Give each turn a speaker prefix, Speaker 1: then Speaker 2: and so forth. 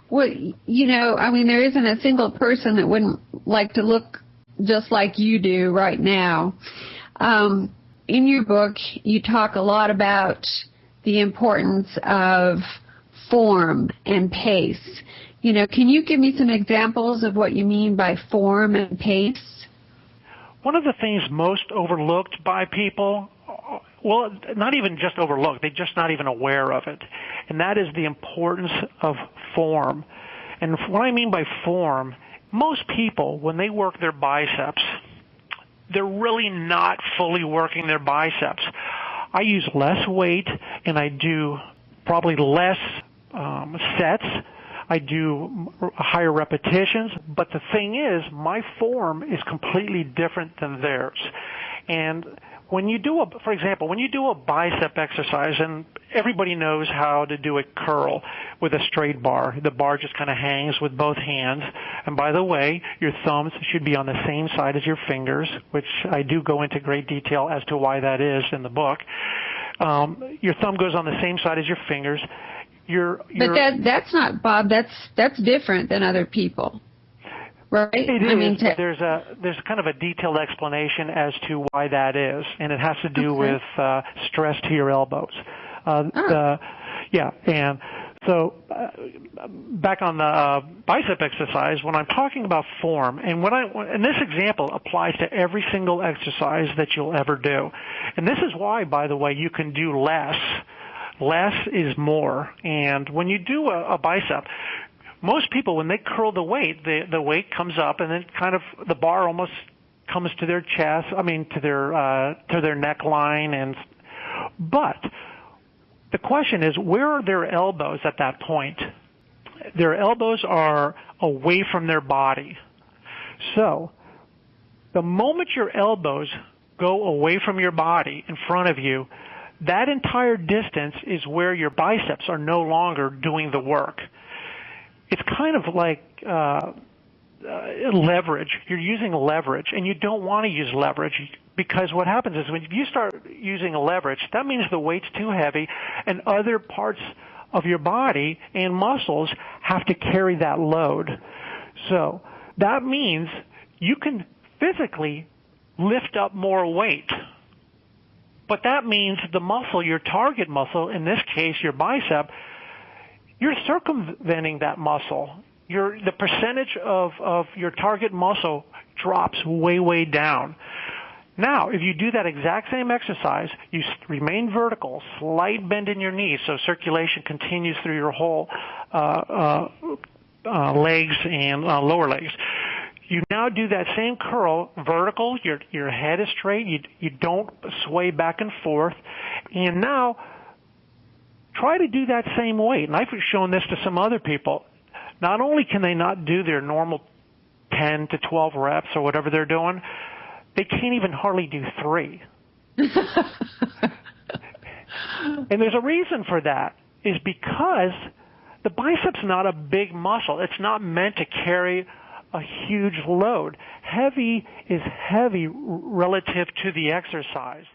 Speaker 1: Well, I mean, there isn't a single person that wouldn't like to look just like you do right now. In your book, you talk a lot about the importance of form and pace. Can you give me some examples of what you mean by form and pace?
Speaker 2: One of the things most overlooked by people, well, not even just overlooked, they're just not even aware of it, and that is the importance of form. And what I mean by form, most people, when they work their biceps, they're really not fully working their biceps. I use less weight, and I do probably less sets. I do higher repetitions, but the thing is, my form is completely different than theirs. And when you do for example, when you do a bicep exercise, and everybody knows how to do a curl with a straight bar. The bar just kind of hangs with both hands. And by the way, your thumbs should be on the same side as your fingers, which I do go into great detail as to why that is in the book. Your thumb goes on the same side as your fingers.
Speaker 1: But that's not, Bob. That's different than other people, right?
Speaker 2: It is. There's kind of a detailed explanation as to why that is, and it has to do with stress to your elbows. And so back on the bicep exercise, when I'm talking about form, and and this example applies to every single exercise that you'll ever do, and this is why, by the way, you can do less. Less is more. And when you do a bicep, most people, when they curl the weight, the weight comes up, and then kind of the bar almost comes to their chest. To their neckline. But the question is, where are their elbows at that point? Their elbows are away from their body. So the moment your elbows go away from your body in front of you, that entire distance is where your biceps are no longer doing the work. It's kind of like leverage. You're using leverage, and you don't want to use leverage, because what happens is when you start using a leverage, that means the weight's too heavy, and other parts of your body and muscles have to carry that load. So that means you can physically lift up more weight. But that means the muscle, your target muscle, in this case your bicep, you're circumventing that muscle. The percentage of your target muscle drops way, way down. Now, if you do that exact same exercise, you remain vertical, slight bend in your knees, so circulation continues through your whole legs and lower legs. You now do that same curl vertical, your head is straight, you don't sway back and forth, and now try to do that same weight. And I've shown this to some other people. Not only can they not do their normal 10 to 12 reps or whatever they're doing, they can't even hardly do 3. And there's a reason for that, is because the bicep's not a big muscle. It's not meant to carry a huge load. Heavy is heavy relative to the exercise.